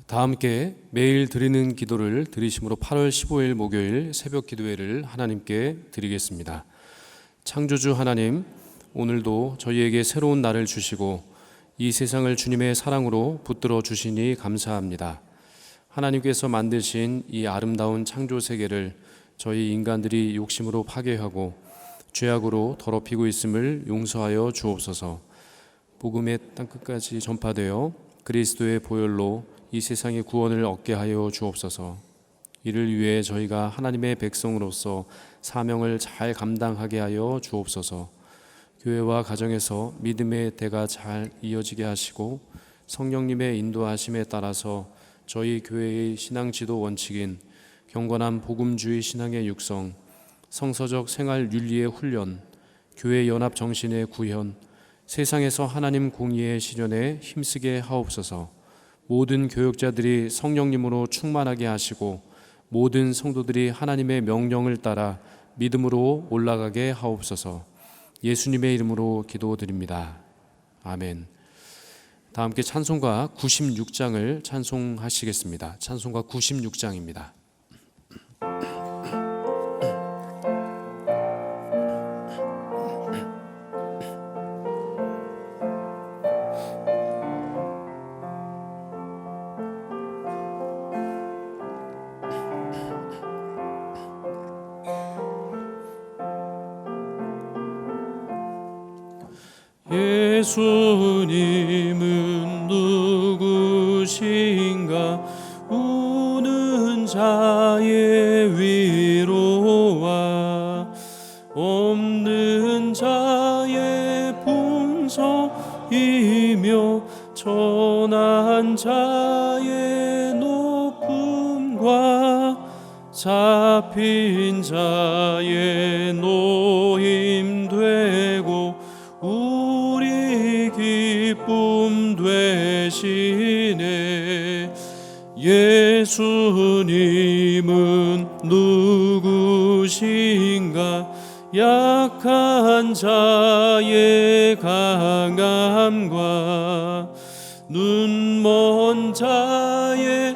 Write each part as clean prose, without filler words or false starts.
다 함께 매일 드리는 기도를 드리심으로 8월 15일 목요일 새벽 기도회를 하나님께 드리겠습니다. 창조주 하나님, 오늘도 저희에게 새로운 날을 주시고 이 세상을 주님의 사랑으로 붙들어 주시니 감사합니다. 하나님께서 만드신 이 아름다운 창조 세계를 저희 인간들이 욕심으로 파괴하고 죄악으로 더럽히고 있음을 용서하여 주옵소서. 복음의 땅끝까지 전파되어 그리스도의 보혈로 이 세상의 구원을 얻게 하여 주옵소서. 이를 위해 저희가 하나님의 백성으로서 사명을 잘 감당하게 하여 주옵소서. 교회와 가정에서 믿음의 대가 잘 이어지게 하시고 성령님의 인도하심에 따라서 저희 교회의 신앙 지도 원칙인 경건한 복음주의 신앙의 육성, 성서적 생활 윤리의 훈련, 교회 연합 정신의 구현, 세상에서 하나님 공의의 실현에 힘쓰게 하옵소서. 모든 교역자들이 성령님으로 충만하게 하시고 모든 성도들이 하나님의 명령을 따라 믿음으로 올라가게 하옵소서. 예수님의 이름으로 기도드립니다. 아멘. 다 함께 찬송가 96장을 찬송하시겠습니다. 찬송가 96장입니다. 예수님은 누구신가? 우는 자의 위로와 없는 자의 풍성이며 천한 자의 높음과 잡힌 자의 노임 되고 우리 기쁨 되시네. 예수님은 누구신가? 약한 자의 강함과 눈먼 자의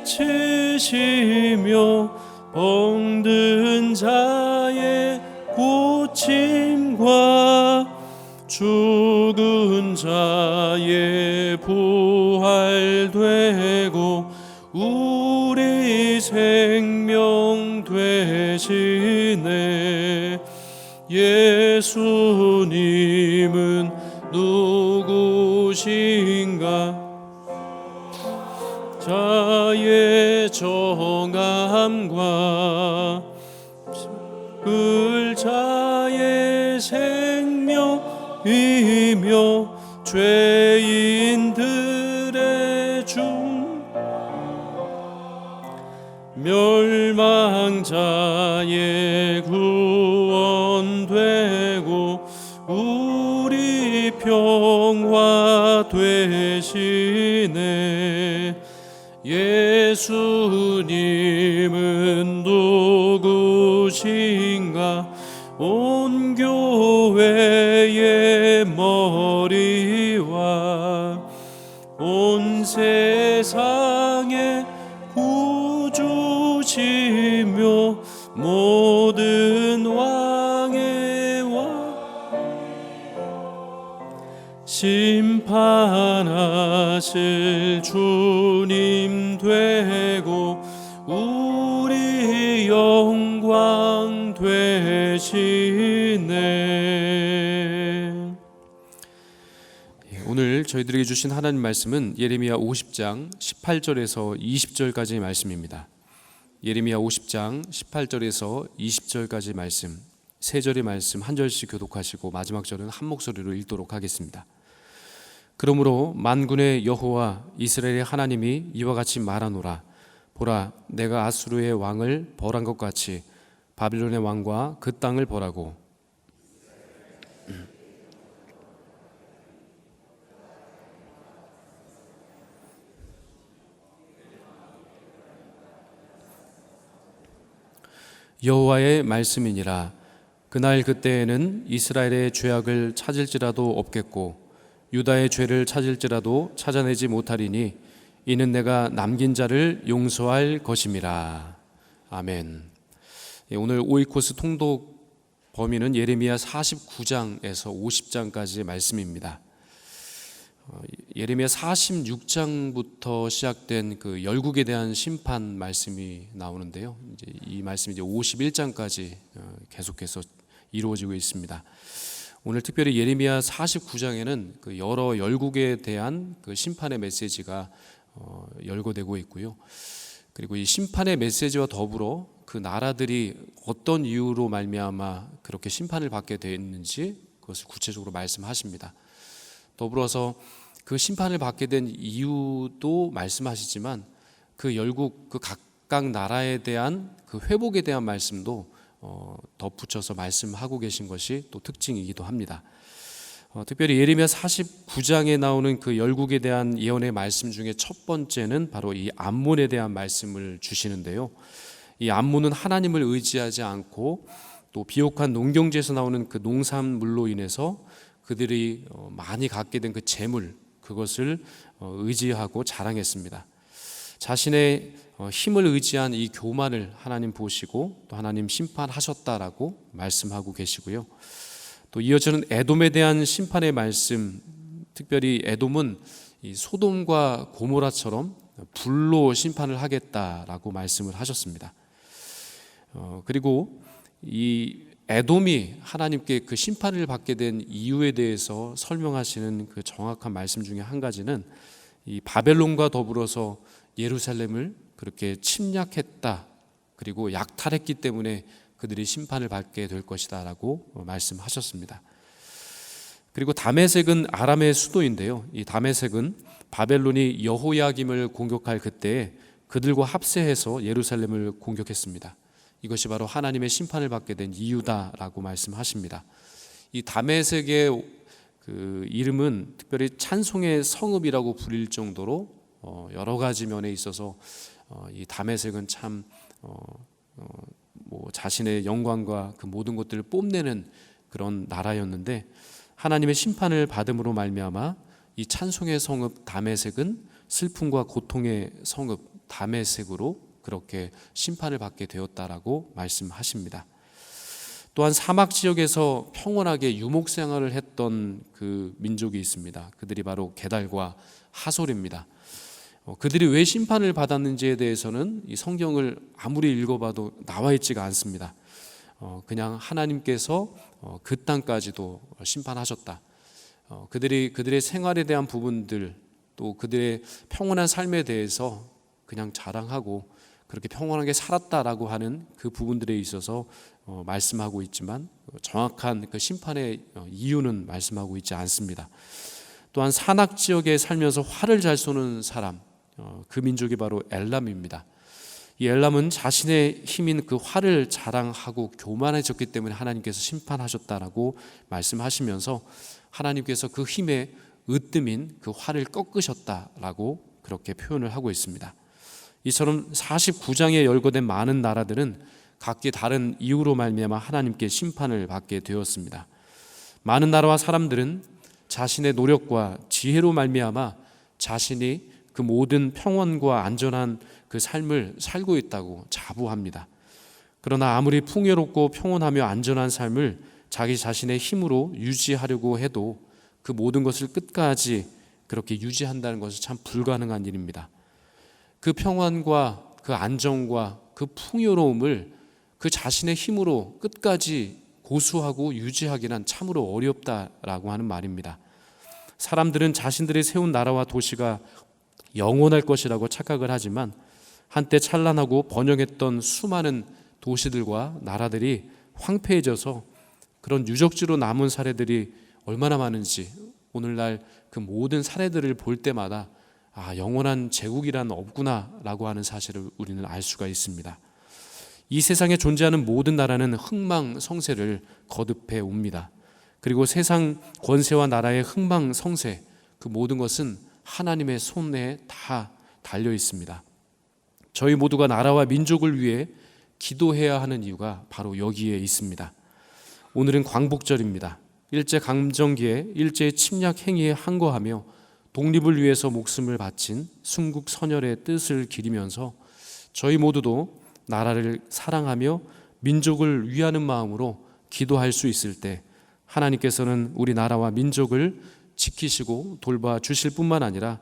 빛이시며 병든 자의 고침과 죽은 자의 부활되고 우리 생명 되시네. 예수님은 누구신가? 자의 정함과 그 자의 생명이며 죄인들의 주 멸망자의 구원되고 우리 평화 되시네. 예수님은 누구신가? 온 교회의 머리와 온 세상의 구주시며 모든 왕의 왕 심판하실 주님 되고 우리 영광 되시네. 오늘 저희들에게 주신 하나님 말씀은 예레미야 50장 18절에서 20절까지의 말씀입니다. 예레미야 50장 18절에서 20절까지 말씀, 세 절의 말씀 한 절씩 교독하시고 마지막 절은 한 목소리로 읽도록 하겠습니다. 그러므로 만군의 여호와 이스라엘의 하나님이 이와 같이 말하노라. 보라, 내가 아수르의 왕을 벌한 것 같이 바빌론의 왕과 그 땅을 벌하고 여호와의 말씀이니라. 그날 그때에는 이스라엘의 죄악을 찾을지라도 없겠고 유다의 죄를 찾을지라도 찾아내지 못하리니 이는 내가 남긴 자를 용서할 것임이라. 아멘. 오늘 오이코스 통독 범위는 예레미야 49장에서 50장까지의 말씀입니다. 예레미야 46장부터 시작된 그 열국에 대한 심판 말씀이 나오는데요. 이제 이 말씀이 이제 51장까지 계속해서 이루어지고 있습니다. 오늘 특별히 예레미야 49장에는 그 여러 열국에 대한 그 심판의 메시지가 열거되고 있고요. 그리고 이 심판의 메시지와 더불어 그 나라들이 어떤 이유로 말미암아 그렇게 심판을 받게 되었는지 그것을 구체적으로 말씀하십니다. 더불어서 그 심판을 받게 된 이유도 말씀하시지만 그 열국 그 각각 나라에 대한 그 회복에 대한 말씀도 덧붙여서 말씀하고 계신 것이 또 특징이기도 합니다. 특별히 예레미야 49장에 나오는 그 열국에 대한 예언의 말씀 중에 첫 번째는 바로 이 암몬에 대한 말씀을 주시는데요. 이 암몬은 하나님을 의지하지 않고 또 비옥한 농경지에서 나오는 그 농산물로 인해서 그들이 많이 갖게 된 그 재물, 그것을 의지하고 자랑했습니다. 자신의 힘을 의지한 이 교만을 하나님 보시고 또 하나님 심판하셨다라고 말씀하고 계시고요. 또 이어지는 에돔에 대한 심판의 말씀, 특별히 에돔은 이 소돔과 고모라처럼 불로 심판을 하겠다라고 말씀을 하셨습니다. 그리고 이 에돔이 하나님께 그 심판을 받게 된 이유에 대해서 설명하시는 그 정확한 말씀 중에 한 가지는 이 바벨론과 더불어서 예루살렘을 그렇게 침략했다, 그리고 약탈했기 때문에 그들이 심판을 받게 될 것이다 라고 말씀하셨습니다. 그리고 다메섹은 아람의 수도인데요, 이 다메섹은 바벨론이 여호야김을 공격할 그때에 그들과 합세해서 예루살렘을 공격했습니다. 이것이 바로 하나님의 심판을 받게 된 이유다라고 말씀하십니다. 이 다메섹의 그 이름은 특별히 찬송의 성읍이라고 불릴 정도로 여러 가지 면에 있어서 이 다메섹은 참 자신의 영광과 그 모든 것들을 뽐내는 그런 나라였는데, 하나님의 심판을 받음으로 말미암아 이 찬송의 성읍 다메섹은 슬픔과 고통의 성읍 다메섹으로 그렇게 심판을 받게 되었다라고 말씀하십니다. 또한 사막 지역에서 평온하게 유목 생활을 했던 그 민족이 있습니다. 그들이 바로 게달과 하솔입니다. 그들이 왜 심판을 받았는지에 대해서는 이 성경을 아무리 읽어봐도 나와 있지가 않습니다. 그냥 하나님께서 그 땅까지도 심판하셨다. 그들의 생활에 대한 부분들, 또 그들의 평온한 삶에 대해서 그냥 자랑하고 그렇게 평온하게 살았다라고 하는 그 부분들에 있어서 말씀하고 있지만 정확한 그 심판의 이유는 말씀하고 있지 않습니다. 또한 산악 지역에 살면서 활을 잘 쏘는 사람, 그 민족이 바로 엘람입니다. 이 엘람은 자신의 힘인 그 활을 자랑하고 교만해졌기 때문에 하나님께서 심판하셨다라고 말씀하시면서 하나님께서 그 힘의 으뜸인 그 활을 꺾으셨다라고 그렇게 표현을 하고 있습니다. 이처럼 49장에 열거된 많은 나라들은 각기 다른 이유로 말미암아 하나님께 심판을 받게 되었습니다. 많은 나라와 사람들은 자신의 노력과 지혜로 말미암아 자신이 그 모든 평온과 안전한 그 삶을 살고 있다고 자부합니다. 그러나 아무리 풍요롭고 평온하며 안전한 삶을 자기 자신의 힘으로 유지하려고 해도 그 모든 것을 끝까지 그렇게 유지한다는 것은 참 불가능한 일입니다. 그 평안과 그 안정과 그 풍요로움을 그 자신의 힘으로 끝까지 고수하고 유지하기는 참으로 어렵다라고 하는 말입니다. 사람들은 자신들이 세운 나라와 도시가 영원할 것이라고 착각을 하지만 한때 찬란하고 번영했던 수많은 도시들과 나라들이 황폐해져서 그런 유적지로 남은 사례들이 얼마나 많은지 오늘날 그 모든 사례들을 볼 때마다 영원한 제국이란 없구나라고 하는 사실을 우리는 알 수가 있습니다. 이 세상에 존재하는 모든 나라는 흥망성쇠를 거듭해 옵니다. 그리고 세상 권세와 나라의 흥망성쇠, 그 모든 것은 하나님의 손에 다 달려 있습니다. 저희 모두가 나라와 민족을 위해 기도해야 하는 이유가 바로 여기에 있습니다. 오늘은 광복절입니다. 일제 강점기에 일제의 침략 행위에 항거하며 독립을 위해서 목숨을 바친 순국 선열의 뜻을 기리면서 저희 모두도 나라를 사랑하며 민족을 위하는 마음으로 기도할 수 있을 때 하나님께서는 우리 나라와 민족을 지키시고 돌봐 주실 뿐만 아니라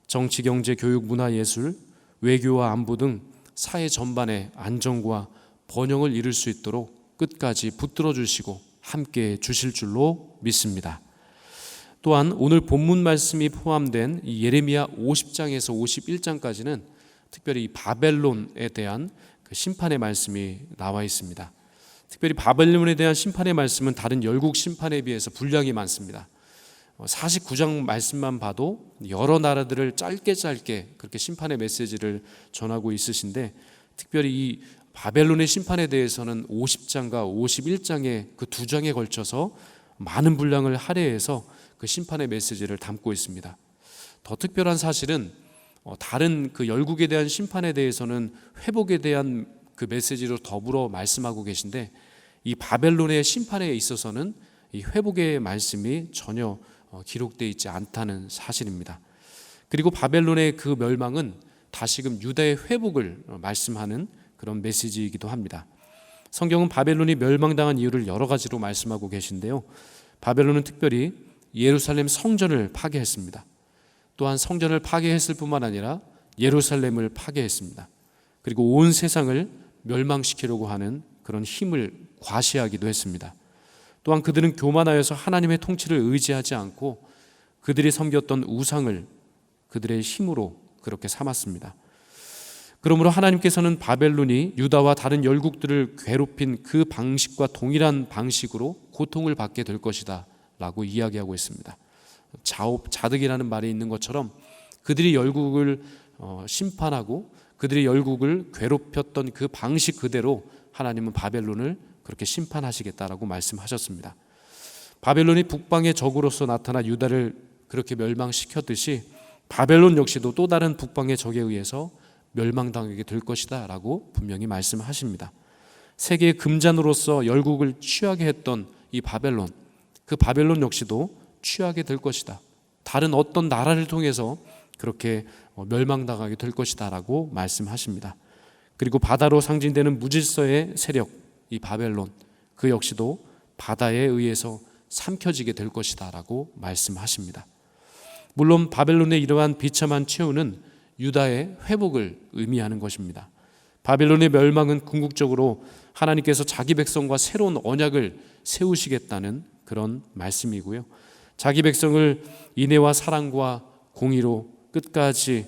정치, 경제, 교육, 문화, 예술, 외교와 안보 등 사회 전반의 안정과 번영을 이룰 수 있도록 끝까지 붙들어 주시고 함께 주실 줄로 믿습니다. 또한 오늘 본문 말씀이 포함된 이 예레미야 50장에서 51장까지는 특별히 이 바벨론에 대한 그 심판의 말씀이 나와 있습니다. 특별히 바벨론에 대한 심판의 말씀은 다른 열국 심판에 비해서 분량이 많습니다. 49장 말씀만 봐도 여러 나라들을 짧게 그렇게 심판의 메시지를 전하고 있으신데, 특별히 이 바벨론의 심판에 대해서는 50장과 51장의 그 두 장에 걸쳐서 많은 분량을 할애해서 그 심판의 메시지를 담고 있습니다. 더 특별한 사실은 다른 그 열국에 대한 심판에 대해서는 회복에 대한 그 메시지로 더불어 말씀하고 계신데, 이 바벨론의 심판에 있어서는 이 회복의 말씀이 전혀 기록되어 있지 않다는 사실입니다. 그리고 바벨론의 그 멸망은 다시금 유다의 회복을 말씀하는 그런 메시지이기도 합니다. 성경은 바벨론이 멸망당한 이유를 여러 가지로 말씀하고 계신데요, 바벨론은 특별히 예루살렘 성전을 파괴했습니다. 또한 성전을 파괴했을 뿐만 아니라 예루살렘을 파괴했습니다. 그리고 온 세상을 멸망시키려고 하는 그런 힘을 과시하기도 했습니다. 또한 그들은 교만하여서 하나님의 통치를 의지하지 않고 그들이 섬겼던 우상을 그들의 힘으로 그렇게 삼았습니다. 그러므로 하나님께서는 바벨론이 유다와 다른 열국들을 괴롭힌 그 방식과 동일한 방식으로 고통을 받게 될 것이다 라고 이야기하고 있습니다. 자업자득이라는 말이 있는 것처럼 그들이 열국을 심판하고 그들이 열국을 괴롭혔던 그 방식 그대로 하나님은 바벨론을 그렇게 심판하시겠다라고 말씀하셨습니다. 바벨론이 북방의 적으로서 나타나 유다를 그렇게 멸망시켰듯이 바벨론 역시도 또 다른 북방의 적에 의해서 멸망당하게 될 것이다 라고 분명히 말씀하십니다. 세계의 금잔으로서 열국을 취하게 했던 이 바벨론, 그 바벨론 역시도 취하게 될 것이다, 다른 어떤 나라를 통해서 그렇게 멸망당하게 될 것이다 라고 말씀하십니다. 그리고 바다로 상징되는 무질서의 세력, 이 바벨론, 그 역시도 바다에 의해서 삼켜지게 될 것이다 라고 말씀하십니다. 물론 바벨론의 이러한 비참한 최후는 유다의 회복을 의미하는 것입니다. 바벨론의 멸망은 궁극적으로 하나님께서 자기 백성과 새로운 언약을 세우시겠다는 그런 말씀이고요, 자기 백성을 인애와 사랑과 공의로 끝까지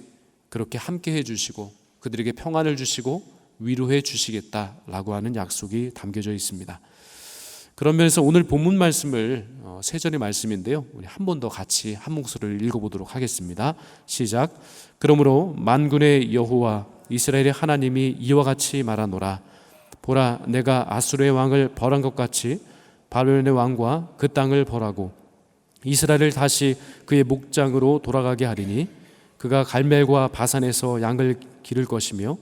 그렇게 함께 해주시고 그들에게 평안을 주시고 위로해 주시겠다라고 하는 약속이 담겨져 있습니다. 그런 면에서 오늘 본문 말씀을 세 절의 말씀인데요, 우리 한 번 더 같이 한 목소리를 읽어보도록 하겠습니다. 시작. 그러므로 만군의 여호와 이스라엘의 하나님이 이와 같이 말하노라. 보라, 내가 아수르의 왕을 벌한 것 같이 바벨론의 왕과 그 땅을 벌하고 이스라엘을 다시 그의 목장으로 돌아가게 하리니 그가 갈멜과 바산에서 양을 기를 것이며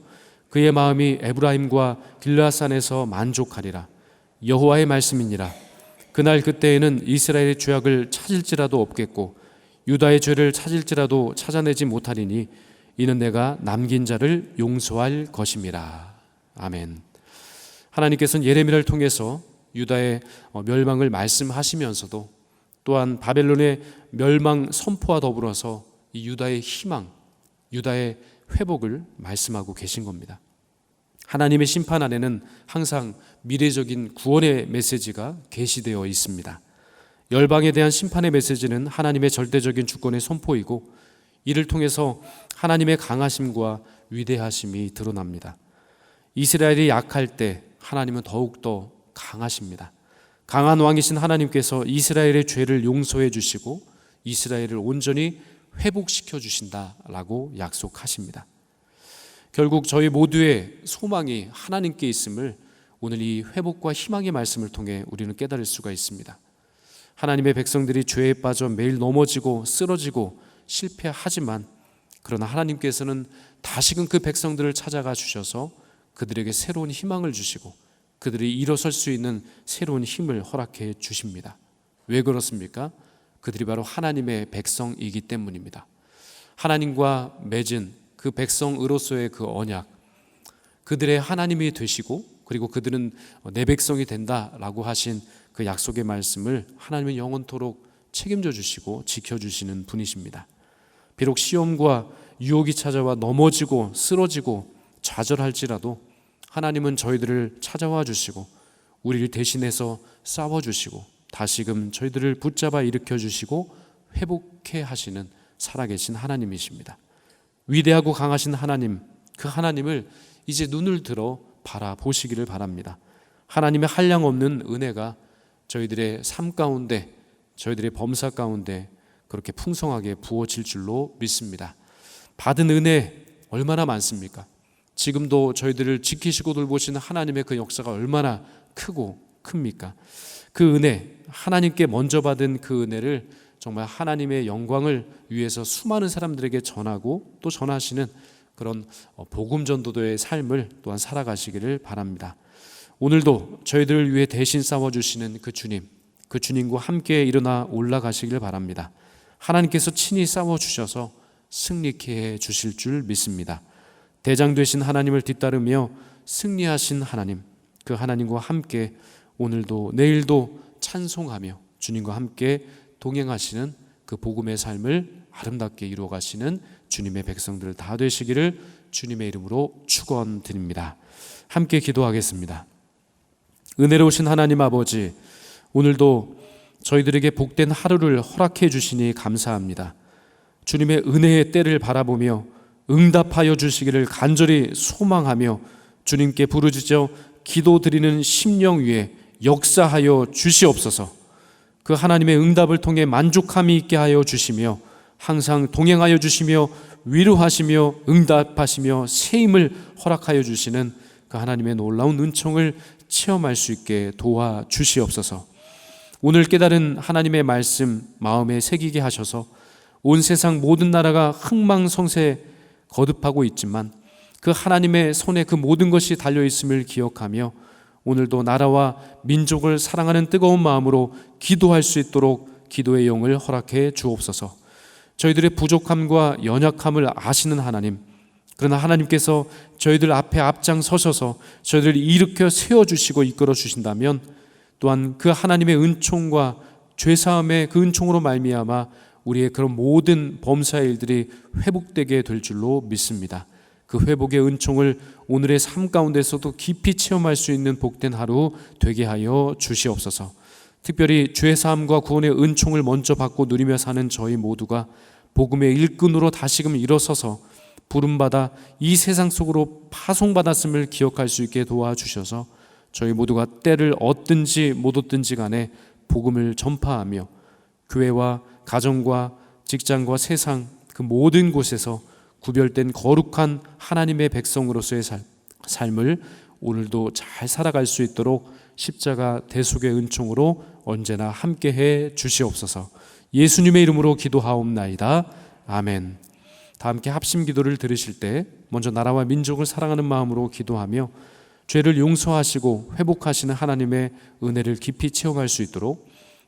그의 마음이 에브라임과 길르앗산에서 만족하리라. 여호와의 말씀이니라. 그날 그때에는 이스라엘의 죄악을 찾을지라도 없겠고 유다의 죄를 찾을지라도 찾아내지 못하리니 이는 내가 남긴 자를 용서할 것임이라. 아멘. 하나님께서는 예레미야를 통해서 유다의 멸망을 말씀하시면서도 또한 바벨론의 멸망 선포와 더불어서 이 유다의 희망, 유다의 회복을 말씀하고 계신 겁니다. 하나님의 심판 안에는 항상 미래적인 구원의 메시지가 계시되어 있습니다. 열방에 대한 심판의 메시지는 하나님의 절대적인 주권의 선포이고 이를 통해서 하나님의 강하심과 위대하심이 드러납니다. 이스라엘이 약할 때 하나님은 더욱더 강하십니다. 강한 왕이신 하나님께서 이스라엘의 죄를 용서해 주시고 이스라엘을 온전히 회복시켜 주신다라고 약속하십니다. 결국 저희 모두의 소망이 하나님께 있음을 오늘 이 회복과 희망의 말씀을 통해 우리는 깨달을 수가 있습니다. 하나님의 백성들이 죄에 빠져 매일 넘어지고 쓰러지고 실패하지만 그러나 하나님께서는 다시금 그 백성들을 찾아가 주셔서 그들에게 새로운 희망을 주시고 그들이 일어설 수 있는 새로운 힘을 허락해 주십니다. 왜 그렇습니까? 그들이 바로 하나님의 백성이기 때문입니다. 하나님과 맺은 그 백성으로서의 그 언약, 그들의 하나님이 되시고 그리고 그들은 내 백성이 된다라고 하신 그 약속의 말씀을 하나님은 영원토록 책임져 주시고 지켜주시는 분이십니다. 비록 시험과 유혹이 찾아와 넘어지고 쓰러지고 좌절할지라도 하나님은 저희들을 찾아와 주시고 우리를 대신해서 싸워주시고 다시금 저희들을 붙잡아 일으켜 주시고 회복해 하시는 살아계신 하나님이십니다. 위대하고 강하신 하나님, 그 하나님을 이제 눈을 들어 바라보시기를 바랍니다. 하나님의 한량없는 은혜가 저희들의 삶 가운데, 저희들의 범사 가운데 그렇게 풍성하게 부어질 줄로 믿습니다. 받은 은혜 얼마나 많습니까? 지금도 저희들을 지키시고 돌보시는 하나님의 그 역사가 얼마나 크고 큽니까? 그 은혜, 하나님께 먼저 받은 그 은혜를 정말 하나님의 영광을 위해서 수많은 사람들에게 전하고 또 전하시는 그런 복음 전도도의 삶을 또한 살아가시기를 바랍니다. 오늘도 저희들을 위해 대신 싸워주시는 그 주님, 그 주님과 함께 일어나 올라가시기를 바랍니다. 하나님께서 친히 싸워주셔서 승리케 해 주실 줄 믿습니다. 대장 되신 하나님을 뒤따르며 승리하신 하나님, 그 하나님과 함께 오늘도 내일도 찬송하며 주님과 함께 동행하시는 그 복음의 삶을 아름답게 이루어가시는 주님의 백성들 다 되시기를 주님의 이름으로 축원드립니다. 함께 기도하겠습니다. 은혜로우신 하나님 아버지, 오늘도 저희들에게 복된 하루를 허락해 주시니 감사합니다. 주님의 은혜의 때를 바라보며 응답하여 주시기를 간절히 소망하며 주님께 부르짖어 기도드리는 심령 위에 역사하여 주시옵소서. 그 하나님의 응답을 통해 만족함이 있게 하여 주시며 항상 동행하여 주시며 위로하시며 응답하시며 새 힘을 허락하여 주시는 그 하나님의 놀라운 은총을 체험할 수 있게 도와주시옵소서. 오늘 깨달은 하나님의 말씀 마음에 새기게 하셔서 온 세상 모든 나라가 흥망성쇠 거듭하고 있지만 그 하나님의 손에 그 모든 것이 달려있음을 기억하며 오늘도 나라와 민족을 사랑하는 뜨거운 마음으로 기도할 수 있도록 기도의 영을 허락해 주옵소서. 저희들의 부족함과 연약함을 아시는 하나님, 그러나 하나님께서 저희들 앞에 앞장서셔서 저희들을 일으켜 세워주시고 이끌어 주신다면 또한 그 하나님의 은총과 죄사함의 그 은총으로 말미암아 우리의 그런 모든 범사의 일들이 회복되게 될 줄로 믿습니다. 그 회복의 은총을 오늘의 삶 가운데서도 깊이 체험할 수 있는 복된 하루 되게 하여 주시옵소서. 특별히 죄사함과 구원의 은총을 먼저 받고 누리며 사는 저희 모두가 복음의 일꾼으로 다시금 일어서서 부름받아 이 세상 속으로 파송받았음을 기억할 수 있게 도와주셔서 저희 모두가 때를 얻든지 못 얻든지 간에 복음을 전파하며 교회와 가정과 직장과 세상 그 모든 곳에서 구별된 거룩한 하나님의 백성으로서의 삶을 오늘도 잘 살아갈 수 있도록 십자가 대속의 은총으로 언제나 함께해 주시옵소서. 예수님의 이름으로 기도하옵나이다. 아멘. 다 함께 합심 기도를 들으실 때 먼저 나라와 민족을 사랑하는 마음으로 기도하며 죄를 용서하시고 회복하시는 하나님의 은혜를 깊이 체험할 수 있도록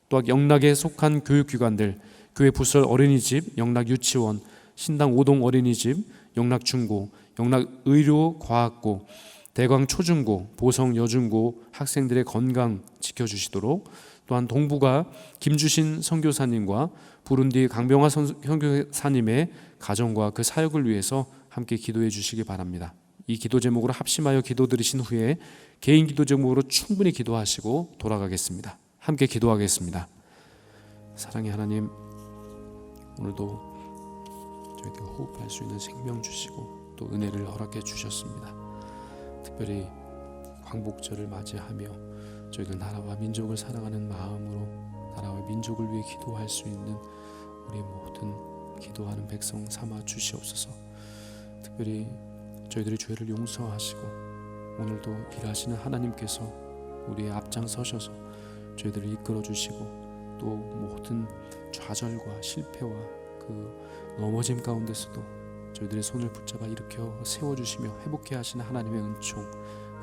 또한 영락에 속한 교육기관들, 교회 부설 어린이집, 영락 유치원, 신당 5동 어린이집, 영락 중고, 영락 의료 과학고, 대광 초중고, 보성 여중고 학생들의 건강 지켜주시도록 또한 동부가 김주신 선교사님과 부룬디 강병화 선교사님의 가정과 그 사역을 위해서 함께 기도해 주시기 바랍니다. 이 기도 제목으로 합심하여 기도 드리신 후에 개인 기도 제목으로 충분히 기도하시고 돌아가겠습니다. 함께 기도하겠습니다. 사랑의 하나님, 오늘도 저희에게 호흡할 수 있는 생명 주시고 또 은혜를 허락해 주셨습니다. 특별히 광복절을 맞이하며 저희들 나라와 민족을 사랑하는 마음으로 나라와 민족을 위해 기도할 수 있는 우리 모든 기도하는 백성 삼아 주시옵소서. 특별히 저희들의 죄를 용서하시고 오늘도 일하시는 하나님께서 우리의 앞장서셔서 저희들을 이끌어 주시고 또 모든 좌절과 실패와 그 넘어짐 가운데서도 저희들의 손을 붙잡아 일으켜 세워주시며 회복해 하시는 하나님의 은총,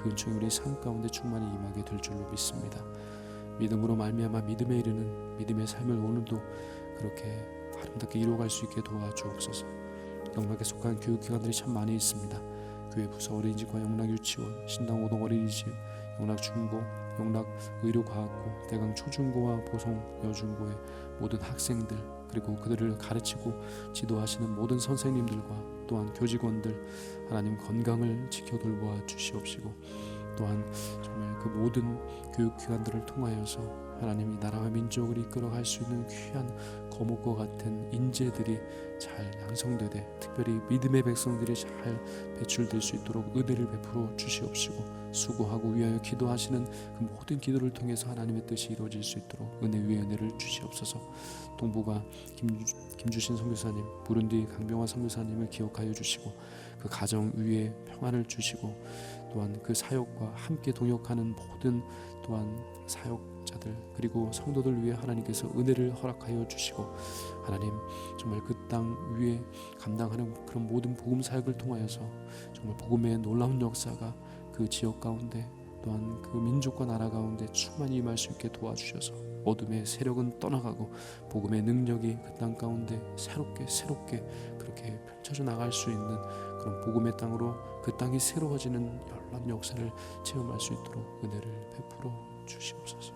그 은총이 우리 삶 가운데 충만히 임하게 될 줄로 믿습니다. 믿음으로 말미암아 믿음에 이르는 믿음의 삶을 오늘도 그렇게 아름답게 이루어갈 수 있게 도와주옵소서. 영락에 속한 교육기관들이 참 많이 있습니다. 교회 부서, 어린이집과 영락 유치원, 신당 오동 어린이집, 영락 중고, 영락 의료과학고, 대강 초중고와 보성 여중고의 모든 학생들, 그리고 그들을 가르치고 지도하시는 모든 선생님들과 또한 교직원들, 하나님 건강을 지켜 돌보아 주시옵시고, 또한 정말 그 모든 교육기관들을 통하여서 하나님이 나라와 민족을 이끌어갈 수 있는 귀한 거목과 같은 인재들이 잘 양성되되, 특별히 믿음의 백성들이 잘 배출될 수 있도록 은혜를 베풀어 주시옵시고, 수고하고 위하여 기도하시는 그 모든 기도를 통해서 하나님의 뜻이 이루어질 수 있도록 은혜 위에 은혜를 주시옵소서. 동부가 김주신 선교사님, 부룬디 강병화 선교사님을 기억하여 주시고, 그 가정 위에 평안을 주시고, 또한 그 사역과 함께 동역하는 모든 또한 사역자들, 그리고 성도들 위해 하나님께서 은혜를 허락하여 주시고, 하나님 정말 그 땅 위에 감당하는 그런 모든 복음 사역을 통하여서 정말 복음의 놀라운 역사가 그 지역 가운데, 또한 그 민족과 나라 가운데 충만히 임할 수 있게 도와주셔서 어둠의 세력은 떠나가고 복음의 능력이 그 땅 가운데 새롭게 그렇게 펼쳐져 나갈 수 있는 그런 복음의 땅으로 그 땅이 새로워지는 연락 역사를 체험할 수 있도록 은혜를 베풀어 주시옵소서.